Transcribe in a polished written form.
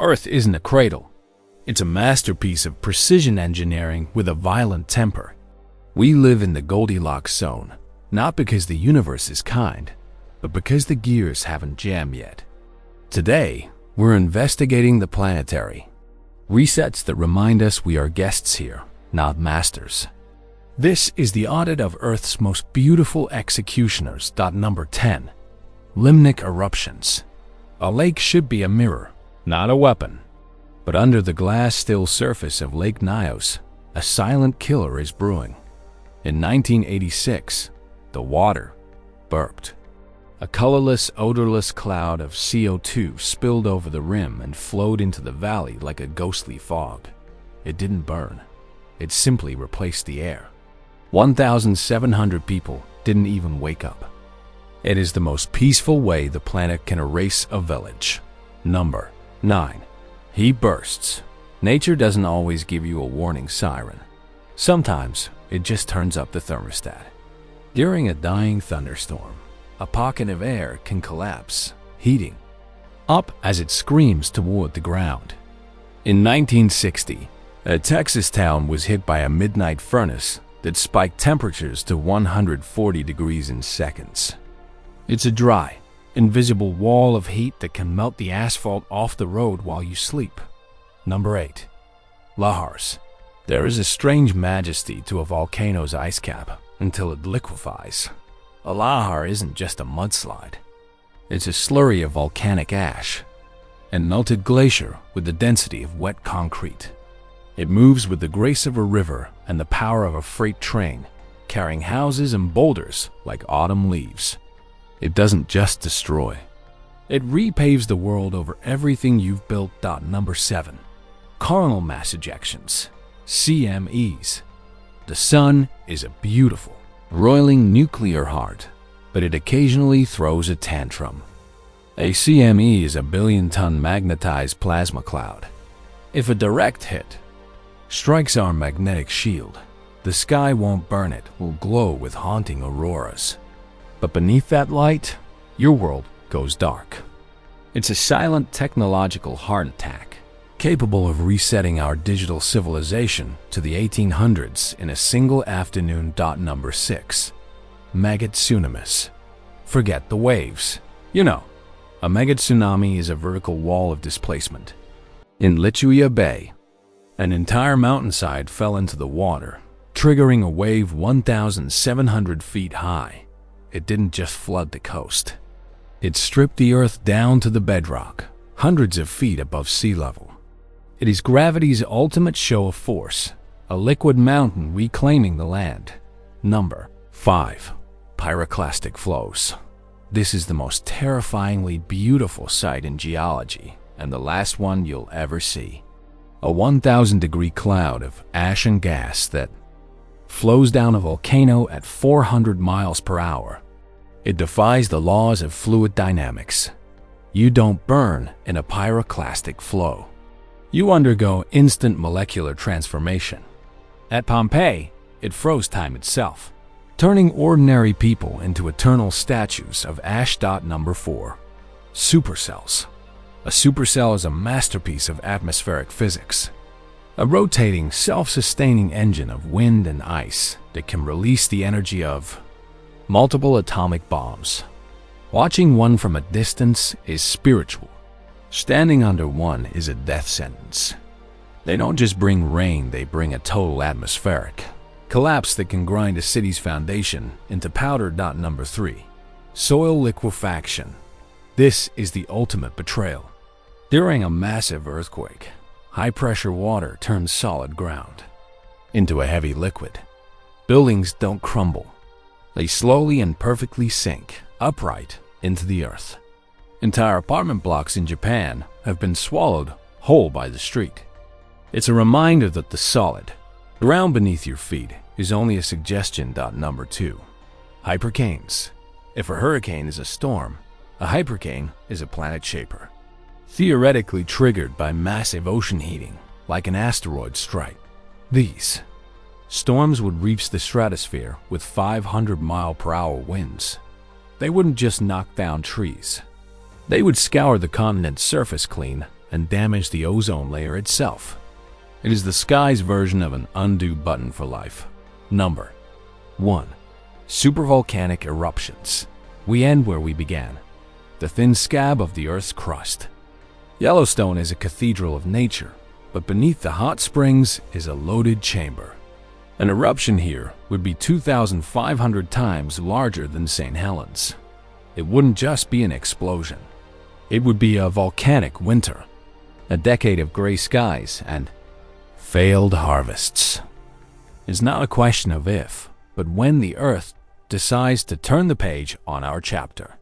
Earth isn't a cradle. It's a masterpiece of precision engineering with a violent temper. We live in the Goldilocks zone, not because the universe is kind, but because the gears haven't jammed yet. Today, we're investigating the planetary. Resets that remind us we are guests here, not masters. This is the audit of Earth's most beautiful executioners. Number 10. Limnic eruptions. A lake should be a mirror, not a weapon. But under the glass-still surface of Lake Nyos, a silent killer is brewing. In 1986, the water burped. A colorless, odorless cloud of CO2 spilled over the rim and flowed into the valley like a ghostly fog. It didn't burn. It simply replaced the air. 1,700 people didn't even wake up. It is the most peaceful way the planet can erase a village. Number 9. Heat bursts. Nature doesn't always give you a warning siren. Sometimes it just turns up the thermostat. During a dying thunderstorm, a pocket of air can collapse, heating up as it screams toward the ground. In 1960, a Texas town was hit by a midnight furnace that spiked temperatures to 140 degrees in seconds. It's a dry, invisible wall of heat that can melt the asphalt off the road while you sleep. Number 8. Lahars. There is a strange majesty to a volcano's ice cap until it liquefies. A lahar isn't just a mudslide. It's a slurry of volcanic ash and melted glacier with the density of wet concrete. It moves with the grace of a river and the power of a freight train, carrying houses and boulders like autumn leaves. It doesn't just destroy. It repaves the world over everything you've built. Number 7. Coronal mass ejections, CMEs. The sun is a beautiful, roiling nuclear heart, but it occasionally throws a tantrum. A CME is a billion-ton magnetized plasma cloud. If a direct hit strikes our magnetic shield, the sky won't burn, it will glow with haunting auroras. But beneath that light, your world goes dark. It's a silent technological heart attack, capable of resetting our digital civilization to the 1800s in a single afternoon. Number 6. Mega tsunamis. Forget the waves. You know, a mega tsunami is a vertical wall of displacement. In Lituya Bay, an entire mountainside fell into the water, triggering a wave 1,700 feet high. It didn't just flood the coast. It stripped the earth down to the bedrock, hundreds of feet above sea level. It is gravity's ultimate show of force, a liquid mountain reclaiming the land. Number 5. Pyroclastic flows. This is the most terrifyingly beautiful sight in geology, and the last one you'll ever see. A 1,000-degree cloud of ash and gas that flows down a volcano at 400 miles per hour. It defies the laws of fluid dynamics. You don't burn in a pyroclastic flow. You undergo instant molecular transformation. At Pompeii, it froze time itself, turning ordinary people into eternal statues of ash. Number 4. Supercells. A supercell is a masterpiece of atmospheric physics. A rotating, self-sustaining engine of wind and ice that can release the energy of multiple atomic bombs. Watching one from a distance is spiritual. Standing under one is a death sentence. They don't just bring rain, they bring a total atmospheric collapse that can grind a city's foundation into powder. Number 3. Soil liquefaction. This is the ultimate betrayal. During a massive earthquake, high-pressure water turns solid ground into a heavy liquid. Buildings don't crumble. They slowly and perfectly sink upright into the earth. Entire apartment blocks in Japan have been swallowed whole by the street. It's a reminder that the solid ground beneath your feet is only a suggestion. Number 2. Hypercanes. If a hurricane is a storm, a hypercane is a planet shaper, theoretically triggered by massive ocean heating, like an asteroid strike. These storms would reach the stratosphere with 500-mile-per-hour winds. They wouldn't just knock down trees. They would scour the continent's surface clean and damage the ozone layer itself. It is the sky's version of an undo button for life. Number 1. Supervolcanic eruptions. We end where we began, the thin scab of the Earth's crust. Yellowstone is a cathedral of nature, but beneath the hot springs is a loaded chamber. An eruption here would be 2,500 times larger than St. Helens. It wouldn't just be an explosion. It would be a volcanic winter, a decade of gray skies and failed harvests. It's not a question of if, but when the Earth decides to turn the page on our chapter.